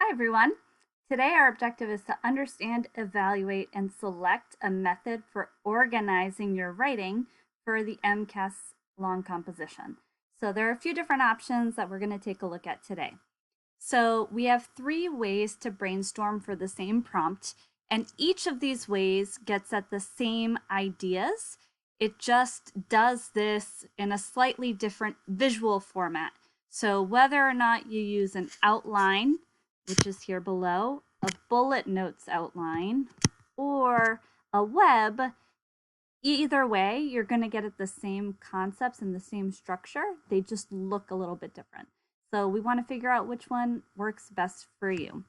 Hi everyone. Today our objective is to understand, evaluate, and select a method for organizing your writing for the MCAS long composition. So there are a few different options that we're going to take a look at today. So we have 3 ways to brainstorm for the same prompt, and each of these ways gets at the same ideas. It just does this in a slightly different visual format. So whether or not you use an outline, which is here below, a bullet notes outline, or a web, either way, you're going to get at the same concepts and the same structure. They just look a little bit different. So we want to figure out which one works best for you.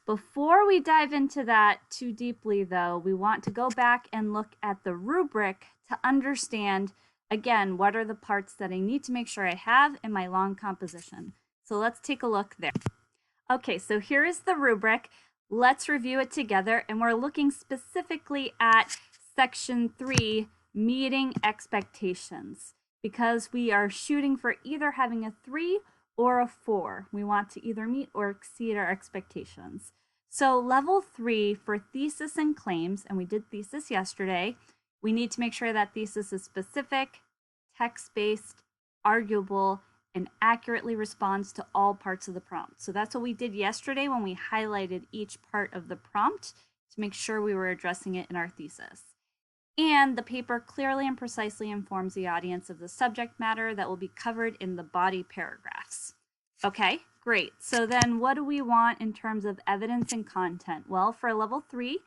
Before we dive into that too deeply, though, we want to go back and look at the rubric to understand, again, what are the parts that I need to make sure I have in my long composition. So let's take a look there. Okay, so here is the rubric. Let's review it together, and we're looking specifically at section 3, meeting expectations, because we are shooting for either having a 3 or a 4. We want to either meet or exceed our expectations. So level 3 for thesis and claims, and we did thesis yesterday, we need to make sure that thesis is specific, text-based, arguable, and accurately responds to all parts of the prompt. So that's what we did yesterday when we highlighted each part of the prompt to make sure we were addressing it in our thesis. And the paper clearly and precisely informs the audience of the subject matter that will be covered in the body paragraphs. Okay, great. So then what do we want in terms of evidence and content? Well, for level 3,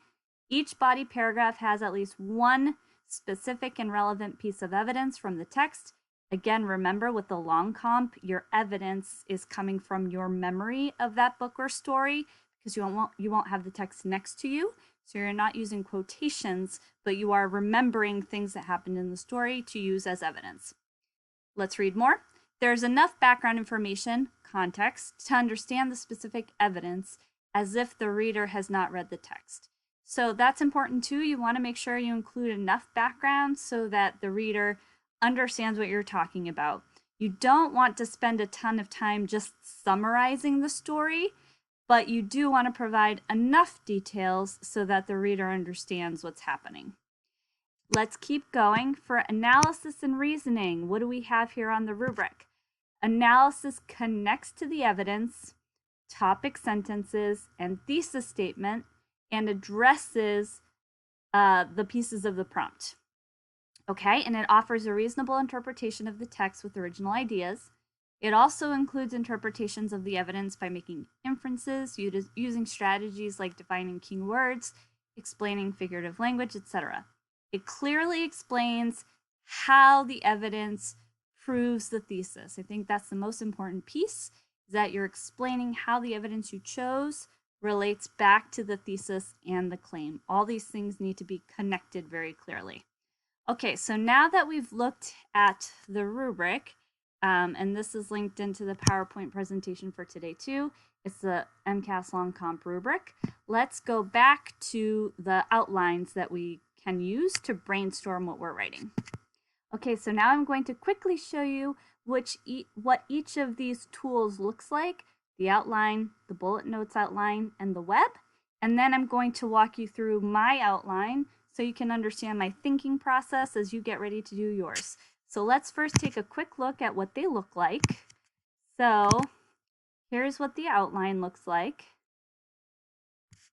each body paragraph has at least one specific and relevant piece of evidence from the text. Again, remember with the long comp, your evidence is coming from your memory of that book or story, because you won't have the text next to you. So you're not using quotations, but you are remembering things that happened in the story to use as evidence. Let's read more. There's enough background information, context, to understand the specific evidence as if the reader has not read the text. So that's important too. You want to make sure you include enough background so that the reader understands what you're talking about. You don't want to spend a ton of time just summarizing the story, but you do want to provide enough details so that the reader understands what's happening. Let's keep going. For analysis and reasoning, what do we have here on the rubric? Analysis connects to the evidence, topic sentences, and thesis statement, and addresses the pieces of the prompt. Okay, and it offers a reasonable interpretation of the text with original ideas. It also includes interpretations of the evidence by making inferences, using strategies like defining key words, explaining figurative language, etc. It clearly explains how the evidence proves the thesis. I think that's the most important piece, is that you're explaining how the evidence you chose relates back to the thesis and the claim. All these things need to be connected very clearly. Okay, so now that we've looked at the rubric, and this is linked into the PowerPoint presentation for today too, it's the MCAS long comp rubric. Let's go back to the outlines that we can use to brainstorm what we're writing. Okay, so now I'm going to quickly show you what each of these tools looks like, the outline, the bullet notes outline, and the web. And then I'm going to walk you through my outline so you can understand my thinking process as you get ready to do yours. So let's first take a quick look at what they look like. So here's what the outline looks like.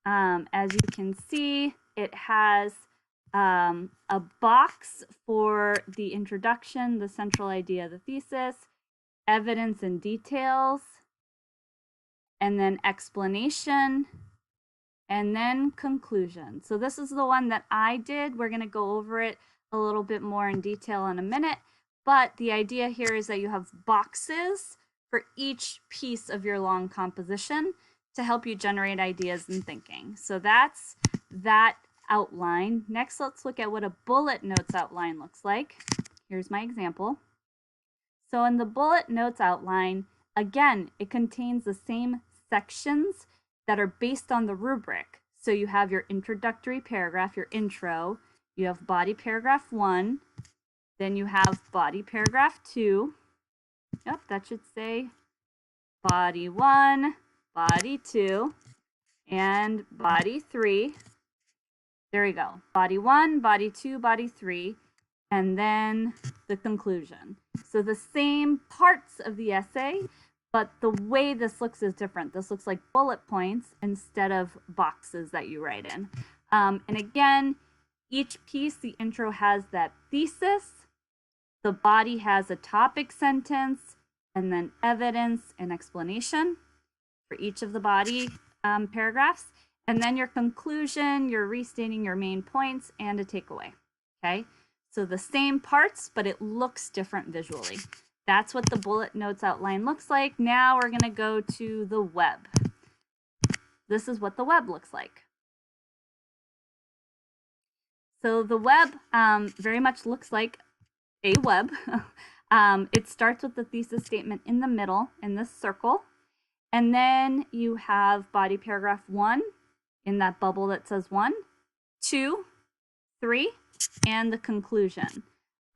As you can see, it has a box for the introduction, the central idea of the thesis, evidence and details, and then explanation, and then conclusion. So this is the one that I did. We're going to go over it a little bit more in detail in a minute, but the idea here is that you have boxes for each piece of your long composition to help you generate ideas and thinking. So that's that outline. Next, let's look at what a bullet notes outline looks like. Here's my example. So in the bullet notes outline, again, it contains the same sections that are based on the rubric. So you have your introductory paragraph, your intro, you have body paragraph 1, then you have body paragraph 2. Yep, that should say body 1, body 2, and body 3. There we go. Body 1, body 2, body 3, and then the conclusion. So the same parts of the essay, but the way this looks is different. This looks like bullet points instead of boxes that you write in. And again, each piece, the intro has that thesis, the body has a topic sentence, and then evidence and explanation for each of the body paragraphs. And then your conclusion, you're restating your main points, and a takeaway, okay? So the same parts, but it looks different visually. That's what the bullet notes outline looks like. Now we're gonna go to the web. This is what the web looks like. So the web very much looks like a web. It starts with the thesis statement in the middle in this circle. And then you have body paragraph 1 in that bubble that says 1, 2, 3, and the conclusion.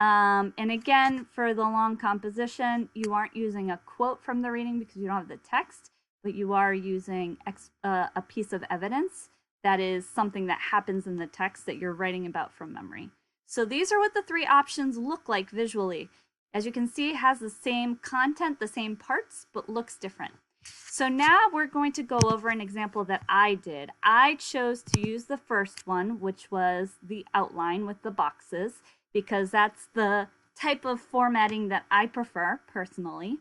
And again, for the long composition, you aren't using a quote from the reading because you don't have the text, but you are using a piece of evidence that is something that happens in the text that you're writing about from memory. So these are what the 3 options look like visually. As you can see, it has the same content, the same parts, but looks different. So now we're going to go over an example that I did. I chose to use the first one, which was the outline with the boxes, because that's the type of formatting that I prefer personally.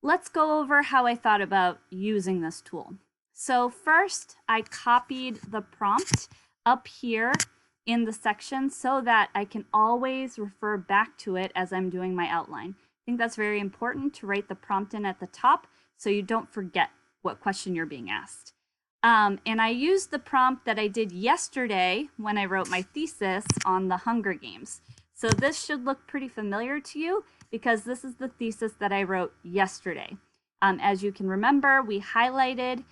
Let's go over how I thought about using this tool. So first, I copied the prompt up here in the section so that I can always refer back to it as I'm doing my outline. I think that's very important to write the prompt in at the top so you don't forget what question you're being asked. And I used the prompt that I did yesterday when I wrote my thesis on the Hunger Games. So this should look pretty familiar to you because this is the thesis that I wrote yesterday. As you can remember, we highlighted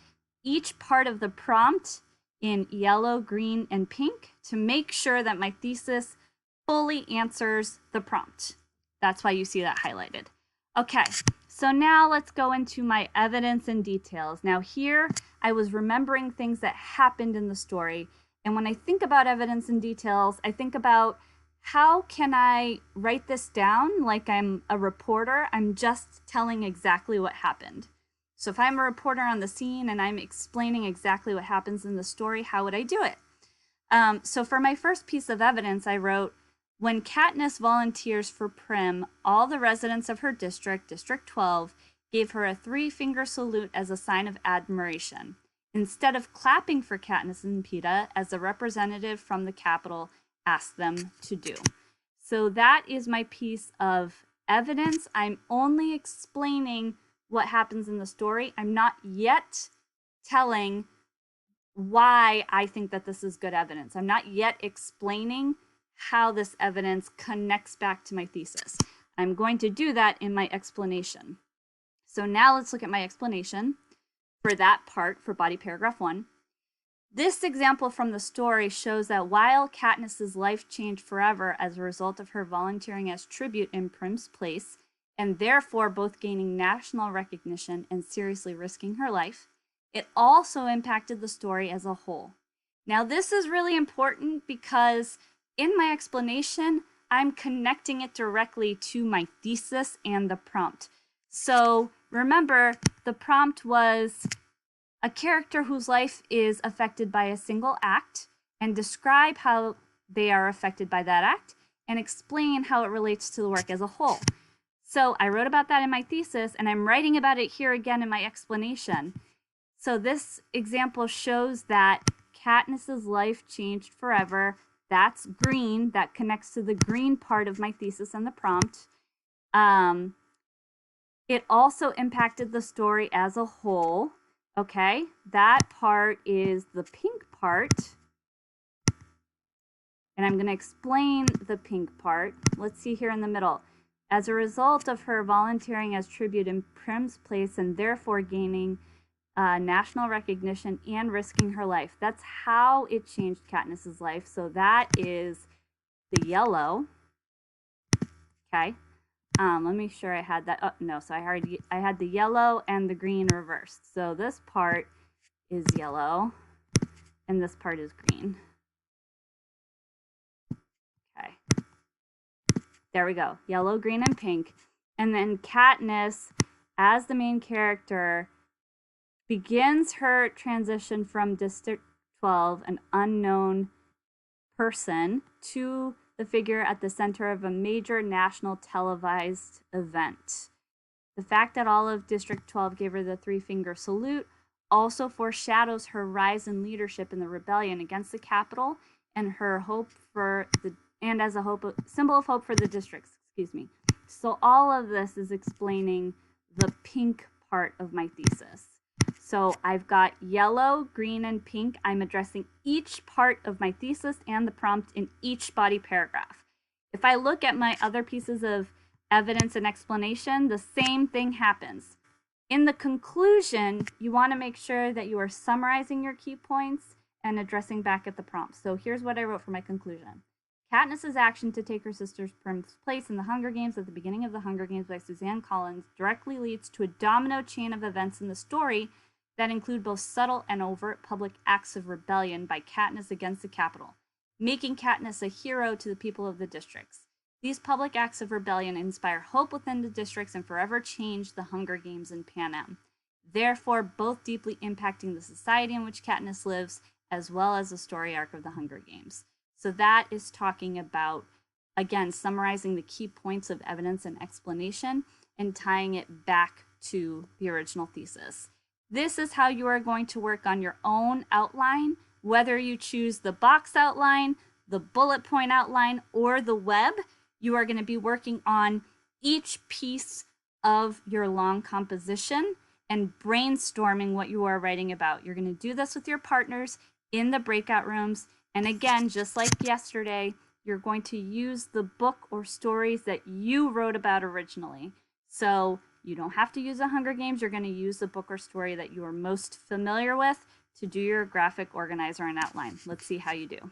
each part of the prompt in yellow, green, and pink to make sure that my thesis fully answers the prompt. That's why you see that highlighted. Okay, so now let's go into my evidence and details. Now here, I was remembering things that happened in the story. And when I think about evidence and details, I think about how can I write this down like I'm a reporter? I'm just telling exactly what happened. So if I'm a reporter on the scene and I'm explaining exactly what happens in the story, how would I do it? So for my first piece of evidence, I wrote, when Katniss volunteers for Prim, all the residents of her district, District 12, gave her a 3-finger salute as a sign of admiration, instead of clapping for Katniss and Peeta as a representative from the Capitol asked them to do. So that is my piece of evidence. I'm only explaining what happens in the story. I'm not yet telling why I think that this is good evidence. I'm not yet explaining how this evidence connects back to my thesis. I'm going to do that in my explanation. So now let's look at my explanation for that part for body paragraph 1. This example from the story shows that while Katniss's life changed forever as a result of her volunteering as tribute in Prim's place, and therefore both gaining national recognition and seriously risking her life, it also impacted the story as a whole. Now this is really important because in my explanation, I'm connecting it directly to my thesis and the prompt. So remember, the prompt was a character whose life is affected by a single act, and describe how they are affected by that act, and explain how it relates to the work as a whole. So I wrote about that in my thesis, and I'm writing about it here again in my explanation. So this example shows that Katniss's life changed forever. That's green. That connects to the green part of my thesis and the prompt. It also impacted the story as a whole. Okay, that part is the pink part. And I'm going to explain the pink part. Let's see here in the middle. As a result of her volunteering as tribute in Prim's place and therefore gaining national recognition and risking her life. That's how it changed Katniss's life. So that is the yellow. Okay. Let me make sure I had that. Oh, no, so I had the yellow and the green reversed. So this part is yellow and this part is green. Okay. There we go. Yellow, green, and pink. And then Katniss, as the main character, begins her transition from District 12, an unknown person, to the figure at the center of a major national televised event. The fact that all of District 12 gave her the three-finger salute also foreshadows her rise in leadership in the rebellion against the Capitol and her hope for the and as a symbol of hope for the districts. Excuse me. So all of this is explaining the pink part of my thesis. So I've got yellow, green, and pink. I'm addressing each part of my thesis and the prompt in each body paragraph. If I look at my other pieces of evidence and explanation, the same thing happens. In the conclusion, you want to make sure that you are summarizing your key points and addressing back at the prompt. So here's what I wrote for my conclusion. Katniss's action to take her sister's place in the Hunger Games at the beginning of the Hunger Games by Suzanne Collins directly leads to a domino chain of events in the story that include both subtle and overt public acts of rebellion by Katniss against the Capitol, making Katniss a hero to the people of the districts. These public acts of rebellion inspire hope within the districts and forever change the Hunger Games in Panem, therefore both deeply impacting the society in which Katniss lives, as well as the story arc of the Hunger Games. So that is talking about, again, summarizing the key points of evidence and explanation and tying it back to the original thesis. This is how you are going to work on your own outline, whether you choose the box outline, the bullet point outline, or the web. You are going to be working on each piece of your long composition and brainstorming what you are writing about. You're going to do this with your partners in the breakout rooms. And again, just like yesterday, you're going to use the book or stories that you wrote about originally. So you don't have to use the Hunger Games. You're going to use the book or story that you are most familiar with to do your graphic organizer and outline. Let's see how you do.